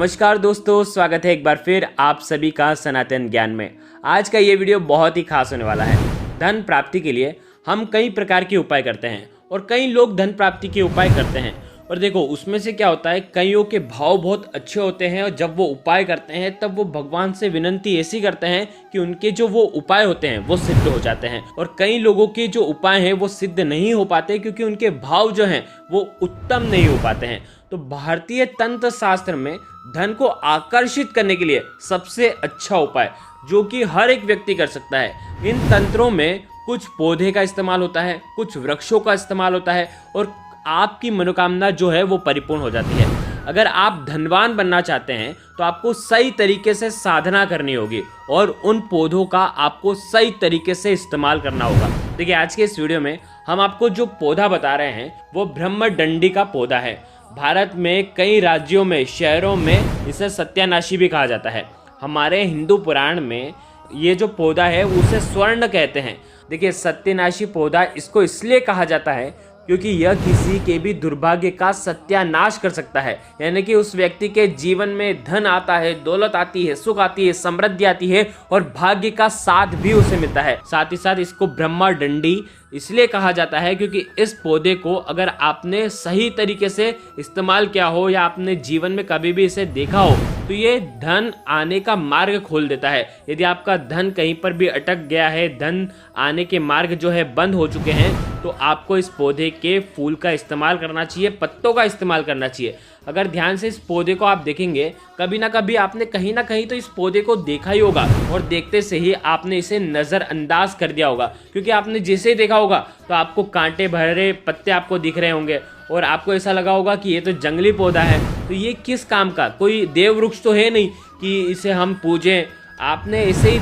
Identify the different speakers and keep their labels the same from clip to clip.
Speaker 1: नमस्कार दोस्तों, स्वागत है एक बार फिर आप सभी का सनातन ज्ञान में। आज का ये वीडियो बहुत ही खास होने वाला है। धन प्राप्ति के लिए हम कई प्रकार के उपाय करते हैं और कई लोग धन प्राप्ति के उपाय करते हैं। और देखो उसमें से क्या होता है, कईयों के भाव बहुत अच्छे होते हैं और जब वो उपाय करते हैं तब वो भगवान से विनंती ऐसी करते हैं कि उनके जो वो उपाय होते हैं वो सिद्ध हो जाते हैं। और कई लोगों के जो उपाय हैं वो सिद्ध नहीं हो पाते क्योंकि उनके भाव जो हैं वो उत्तम नहीं हो पाते हैं। तो भारतीय तंत्र शास्त्र में धन को आकर्षित करने के लिए सबसे अच्छा उपाय जो कि हर एक व्यक्ति कर सकता है, इन तंत्रों में कुछ पौधे का इस्तेमाल होता है, कुछ वृक्षों का इस्तेमाल होता है और आपकी मनोकामना जो है वो परिपूर्ण हो जाती है। अगर आप धनवान बनना चाहते हैं तो आपको सही तरीके से साधना करनी होगी और उन पौधों का आपको सही तरीके से इस्तेमाल करना होगा। देखिए आज के इस वीडियो में हम आपको जो पौधा बता रहे हैं वो ब्रह्मदंडी का पौधा है। भारत में कई राज्यों में, शहरों में इसे सत्यानाशी भी कहा जाता है। हमारे हिंदू पुराण में ये जो पौधा है उसे स्वर्ण कहते हैं। देखिए सत्यानाशी पौधा इसको इसलिए कहा जाता है क्योंकि यह किसी के भी दुर्भाग्य का सत्यानाश कर सकता है। यानी कि उस व्यक्ति के जीवन में धन आता है, दौलत आती है, सुख आती है, समृद्धि आती है और भाग्य का साथ भी उसे मिलता है। साथ ही साथ इसको ब्रह्मदंडी इसलिए कहा जाता है क्योंकि इस पौधे को अगर आपने सही तरीके से इस्तेमाल किया हो या आपने जीवन में कभी भी इसे देखा हो तो ये धन आने का मार्ग खोल देता है। यदि आपका धन कहीं पर भी अटक गया है, धन आने के मार्ग जो है बंद हो चुके हैं, तो आपको इस पौधे के फूल का इस्तेमाल करना चाहिए, पत्तों का इस्तेमाल करना चाहिए। अगर ध्यान से इस पौधे को आप देखेंगे, कभी ना कभी आपने कहीं ना कहीं तो इस पौधे को देखा ही होगा और देखते से ही आपने इसे नज़रअंदाज कर दिया होगा क्योंकि आपने जैसे ही देखा होगा तो आपको कांटे भरे पत्ते आपको दिख रहे होंगे और आपको ऐसा लगा होगा कि ये तो जंगली पौधा है, तो ये किस काम का, कोई देव वृक्ष तो है नहीं कि इसे हम पूजें। आपने इसे ही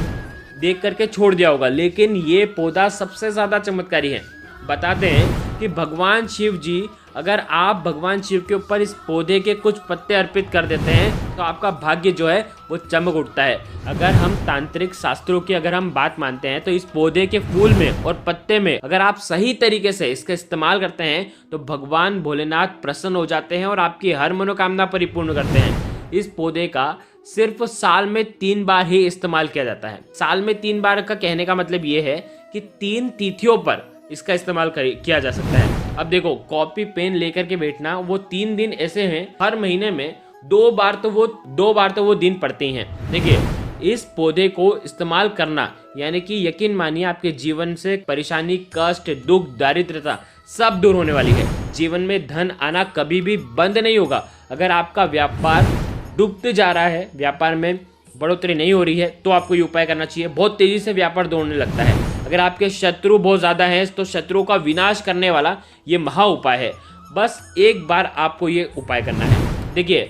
Speaker 1: देख करके छोड़ दिया होगा, लेकिन ये पौधा सबसे ज़्यादा चमत्कारी है। बताते हैं कि भगवान शिव जी, अगर आप भगवान शिव के ऊपर इस पौधे के कुछ पत्ते अर्पित कर देते हैं तो आपका भाग्य जो है वो चमक उठता है। अगर हम तांत्रिक शास्त्रों की अगर हम बात मानते हैं तो इस पौधे के फूल में और पत्ते में अगर आप सही तरीके से इसका इस्तेमाल करते हैं तो भगवान भोलेनाथ प्रसन्न हो जाते हैं और आपकी हर मनोकामना परिपूर्ण करते हैं। इस पौधे का सिर्फ साल में 3 बार ही इस्तेमाल किया जाता है। साल में 3 बार का कहने का मतलब ये है कि 3 तिथियों पर इसका इस्तेमाल किया जा सकता है। अब देखो कॉपी पेन लेकर के बैठना, वो 3 दिन ऐसे हैं, हर महीने में 2 बार तो वो दिन पड़ते ही हैं। देखिए इस पौधे को इस्तेमाल करना यानी कि यकीन मानिए आपके जीवन से परेशानी, कष्ट, दुख, दारिद्रता सब दूर होने वाली है। जीवन में धन आना कभी भी बंद नहीं होगा। अगर आपका व्यापार डूबते जा रहा है, व्यापार में बढ़ोतरी नहीं हो रही है, तो आपको ये उपाय करना चाहिए। बहुत तेजी से व्यापार दौड़ने लगता है। अगर आपके शत्रु बहुत ज़्यादा हैं तो शत्रुओं का विनाश करने वाला ये महा उपाय है। बस एक बार आपको ये उपाय करना है। देखिए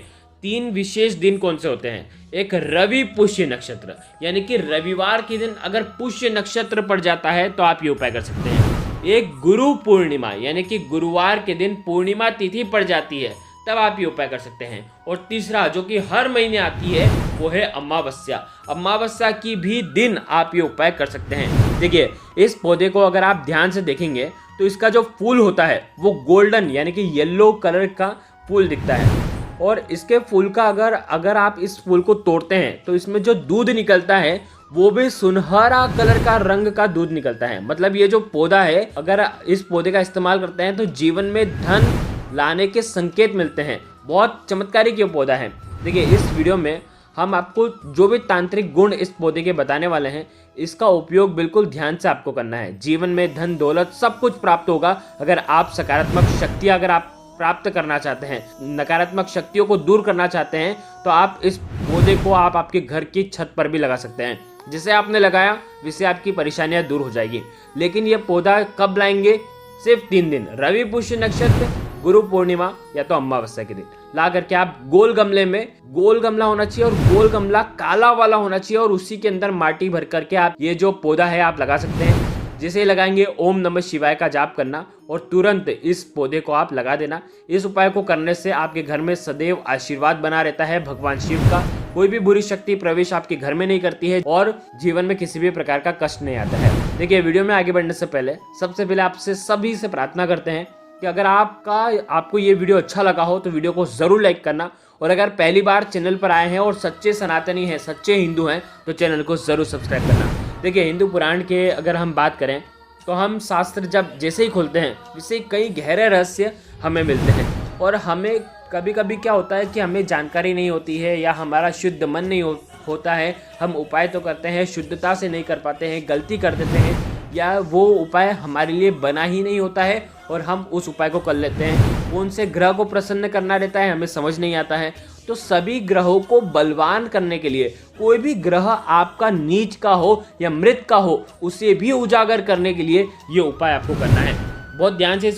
Speaker 1: 3 विशेष दिन कौन से होते हैं। एक रवि पुष्य नक्षत्र यानी कि रविवार के दिन अगर पुष्य नक्षत्र पड़ जाता है तो आप ये उपाय कर सकते हैं। एक गुरु पूर्णिमा यानी कि गुरुवार के दिन पूर्णिमा तिथि पड़ जाती है, तब आप ये उपाय कर सकते हैं। और तीसरा जो कि हर महीने आती है वो है अमावस्या। अमावस्या की भी दिन आप ये उपाय कर सकते हैं। देखिए इस पौधे को अगर आप ध्यान से देखेंगे तो इसका जो फूल होता है वो गोल्डन यानी कि येलो कलर का फूल दिखता है और इसके फूल का अगर आप इस फूल को तोड़ते हैं तो इसमें जो दूध निकलता है वो भी सुनहरा कलर का रंग का दूध निकलता है। मतलब ये जो पौधा है, अगर इस पौधे का इस्तेमाल करते हैं तो जीवन में धन लाने के संकेत मिलते हैं। बहुत चमत्कारी ये पौधा है। देखिए इस वीडियो में हम आपको जो भी तांत्रिक गुण इस पौधे के बताने वाले हैं, इसका उपयोग बिल्कुल ध्यान से आपको करना है। जीवन में धन, दौलत सब कुछ प्राप्त होगा अगर आप सकारात्मक शक्तियाँ अगर आप प्राप्त करना चाहते हैं, नकारात्मक शक्तियों को दूर करना चाहते हैं, तो आप इस पौधे को आप आपके घर की छत पर भी लगा सकते हैं। जिसे आपने लगाया जिससे आपकी परेशानियां दूर हो जाएगी। लेकिन ये पौधा कब लाएंगे? सिर्फ 3 दिन, रवि पुष्य नक्षत्र, गुरु पूर्णिमा या तो अमावस्या के दिन ला करके आप गोल गमले में, गोल गमला होना चाहिए और गोल गमला काला वाला होना चाहिए और उसी के अंदर माटी भर करके आप ये जो पौधा है आप लगा सकते हैं। जिसे लगाएंगे ओम नमः शिवाय का जाप करना और तुरंत इस पौधे को आप लगा देना। इस उपाय को करने से आपके घर में सदैव आशीर्वाद बना रहता है भगवान शिव का। कोई भी बुरी शक्ति प्रवेश आपके घर में नहीं करती है और जीवन में किसी भी प्रकार का कष्ट नहीं आता है। देखिए वीडियो में आगे बढ़ने से पहले सबसे पहले आपसे सभी से प्रार्थना करते हैं कि अगर आपको ये वीडियो अच्छा लगा हो तो वीडियो को ज़रूर लाइक करना, और अगर पहली बार चैनल पर आए हैं और सच्चे सनातनी हैं, सच्चे हिंदू हैं, तो चैनल को ज़रूर सब्सक्राइब करना। देखिए, हिंदू पुराण के अगर हम बात करें तो हम शास्त्र जब जैसे ही खोलते हैं जिससे कई गहरे रहस्य हमें मिलते हैं, और हमें कभी कभी क्या होता है कि हमें जानकारी नहीं होती है या हमारा शुद्ध मन नहीं होता है। हम उपाय तो करते हैं, शुद्धता से नहीं कर पाते हैं, गलती कर देते हैं, या वो उपाय हमारे लिए बना ही नहीं होता है और हम उस उपाय को कर लेते हैं। कौन से ग्रह को प्रसन्न करना रहता है हमें समझ नहीं आता है। तो सभी ग्रहों को बलवान करने के लिए, कोई भी ग्रह आपका नीच का हो या मृत का हो, उसे भी उजागर करने के लिए ये उपाय आपको करना है। बहुत ध्यान से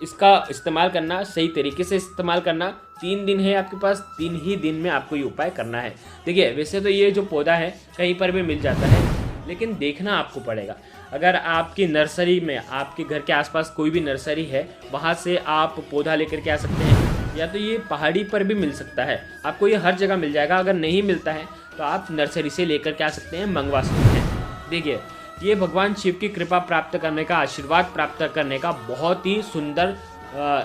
Speaker 1: इसका इस्तेमाल करना, सही तरीके से इस्तेमाल करना। 3 दिन है आपके पास, 3 ही दिन में आपको ये उपाय करना है। देखिए, वैसे तो ये जो पौधा है कहीं पर भी मिल जाता है, लेकिन देखना आपको पड़ेगा। अगर आपकी नर्सरी में, आपके घर के आसपास कोई भी नर्सरी है, वहाँ से आप पौधा लेकर के आ सकते हैं, या तो ये पहाड़ी पर भी मिल सकता है, आपको ये हर जगह मिल जाएगा। अगर नहीं मिलता है तो आप नर्सरी से लेकर के आ सकते हैं, मंगवा सकते हैं। देखिए, ये भगवान शिव की कृपा प्राप्त करने का, आशीर्वाद प्राप्त करने का बहुत ही सुंदर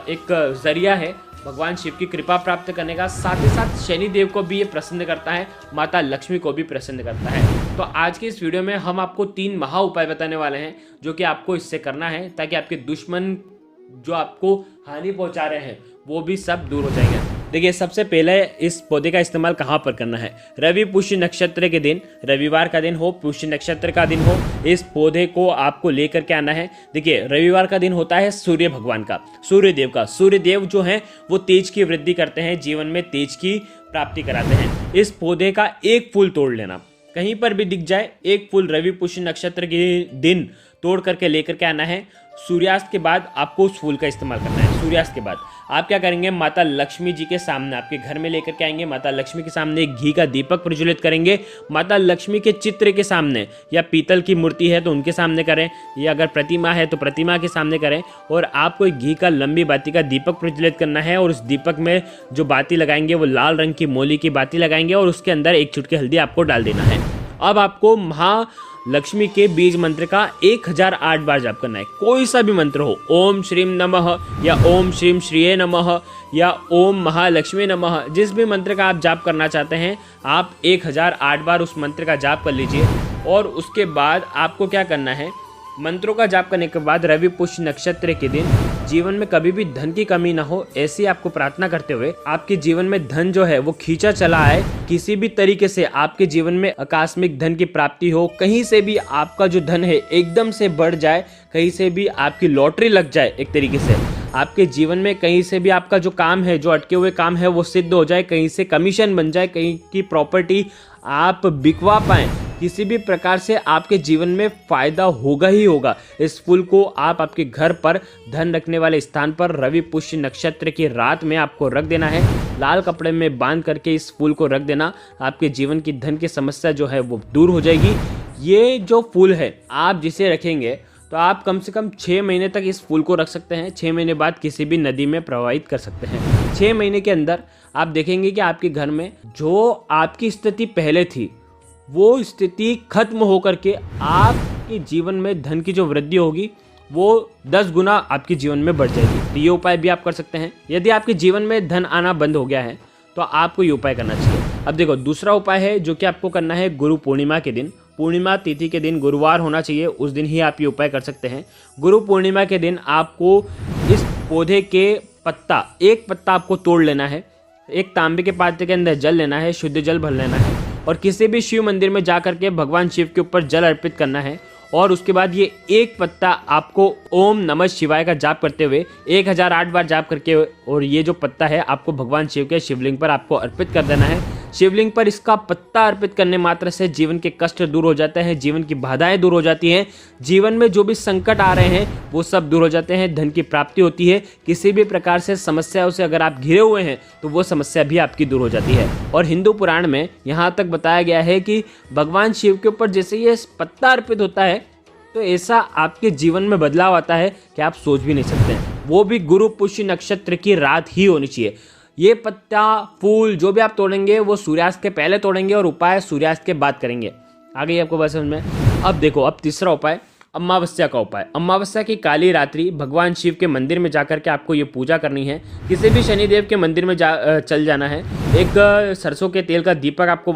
Speaker 1: एक जरिया है, भगवान शिव की कृपा प्राप्त करने का। साथ ही साथ शनि देव को भी ये प्रसन्न करता है, माता लक्ष्मी को भी प्रसन्न करता है। तो आज की इस वीडियो में हम आपको 3 महा उपाय बताने वाले हैं जो कि आपको इससे करना है, ताकि आपके दुश्मन जो आपको हानि पहुंचा रहे हैं वो भी सब दूर हो जाएंगे। देखिए, सबसे पहले इस पौधे का इस्तेमाल कहाँ पर करना है। रवि पुष्य नक्षत्र के दिन, रविवार का दिन हो, पुष्य नक्षत्र का दिन हो, इस पौधे को आपको लेकर के आना है। देखिए, रविवार का दिन होता है सूर्य भगवान का, सूर्यदेव का। सूर्यदेव जो है वो तेज की वृद्धि करते हैं, जीवन में तेज की प्राप्ति कराते हैं। इस पौधे का एक फूल तोड़ लेना, कहीं पर भी दिख जाए, एक फूल रवि पुष्य नक्षत्र के दिन तोड़ करके लेकर के आना है। सूर्यास्त के बाद आपको उस फूल का इस्तेमाल करना है। सूर्यास्त के बाद आप क्या करेंगे, माता लक्ष्मी जी के सामने आपके घर में लेकर के आएंगे। माता लक्ष्मी के सामने एक घी का दीपक प्रज्वलित करेंगे। माता लक्ष्मी के चित्र के सामने, या पीतल की मूर्ति है तो उनके सामने करें, या अगर प्रतिमा है तो प्रतिमा के सामने करें, और आपको एक घी का लंबी बाती का दीपक प्रज्वलित करना है। और उस दीपक में जो बाती लगाएंगे वो लाल रंग की मोली की बाती लगाएंगे, और उसके अंदर 1 चुटकी हल्दी आपको डाल देना है। अब आपको महालक्ष्मी के बीज मंत्र का 1008 बार जाप करना है। कोई सा भी मंत्र हो, ओम श्रीम नमः, या ओम श्रीम श्रीये नमः, या ओम महालक्ष्मी नमः, जिस भी मंत्र का आप जाप करना चाहते हैं आप 1008 बार उस मंत्र का जाप कर लीजिए। और उसके बाद आपको क्या करना है, मंत्रों का जाप करने के बाद रवि पुष्य नक्षत्र के दिन जीवन में कभी भी धन की कमी ना हो, ऐसी आपको प्रार्थना करते हुए आपके जीवन में धन जो है वो खींचा चला आए। किसी भी तरीके से आपके जीवन में आकस्मिक धन की प्राप्ति हो, कहीं से भी आपका जो धन है एकदम से बढ़ जाए, कहीं से भी आपकी लॉटरी लग जाए, एक तरीके से आपके जीवन में कहीं से भी आपका जो काम है, जो अटके हुए काम है वो सिद्ध हो जाए, कहीं से कमीशन बन जाए, कहीं की प्रॉपर्टी आप बिकवा पाएं, किसी भी प्रकार से आपके जीवन में फायदा होगा ही होगा। इस फूल को आप आपके घर पर धन रखने वाले स्थान पर रवि पुष्य नक्षत्र की रात में आपको रख देना है। लाल कपड़े में बांध करके इस फूल को रख देना, आपके जीवन की धन की समस्या जो है वो दूर हो जाएगी। ये जो फूल है आप जिसे रखेंगे तो आप कम से कम 6 महीने तक इस फूल को रख सकते हैं। 6 महीने बाद किसी भी नदी में प्रवाहित कर सकते हैं। 6 महीने के अंदर आप देखेंगे कि आपके घर में जो आपकी स्थिति पहले थी वो स्थिति खत्म होकर के आपके जीवन में धन की जो वृद्धि होगी वो 10 गुना आपके जीवन में बढ़ जाएगी। तो ये उपाय भी आप कर सकते हैं। यदि आपके जीवन में धन आना बंद हो गया है तो आपको ये उपाय करना चाहिए। अब देखो, दूसरा उपाय है जो कि आपको करना है गुरु पूर्णिमा के दिन। पूर्णिमा तिथि के दिन गुरुवार होना चाहिए, उस दिन ही आप ये उपाय कर सकते हैं। गुरु पूर्णिमा के दिन आपको इस पौधे के एक पत्ता आपको तोड़ लेना है, एक तांबे के पात्र के अंदर जल लेना है, शुद्ध जल भर लेना है, और किसी भी शिव मंदिर में जा करके भगवान शिव के ऊपर जल अर्पित करना है। और उसके बाद ये एक पत्ता आपको ओम नमः शिवाय का जाप करते हुए 1008 बार जाप करके, और ये जो पत्ता है आपको भगवान शिव के शिवलिंग पर आपको अर्पित कर देना है। शिवलिंग पर इसका पत्ता अर्पित करने मात्र से जीवन के कष्ट दूर हो जाते हैं, जीवन की बाधाएं दूर हो जाती हैं, जीवन में जो भी संकट आ रहे हैं वो सब दूर हो जाते हैं, धन की प्राप्ति होती है। किसी भी प्रकार से समस्याओं से अगर आप घिरे हुए हैं तो वो समस्या भी आपकी दूर हो जाती है। और हिंदू पुराण में यहाँ तक बताया गया है कि भगवान शिव के ऊपर जैसे ये पत्ता अर्पित होता है तो ऐसा आपके जीवन में बदलाव आता है कि आप सोच भी नहीं सकते हैं। वो भी गुरु पुष्य नक्षत्र की रात ही होनी चाहिए। ये पत्ता, फूल जो भी आप तोड़ेंगे वो सूर्यास्त के पहले तोड़ेंगे और उपाय सूर्यास्त के बाद करेंगे। आ गई आपको बात समझ में। अब देखो, अब तीसरा उपाय, अमावस्या का उपाय। अमावस्या की काली रात्रि भगवान शिव के मंदिर में जाकर के आपको ये पूजा करनी है। किसी भी शनिदेव के मंदिर में चल जाना है। एक सरसों के तेल का दीपक आपको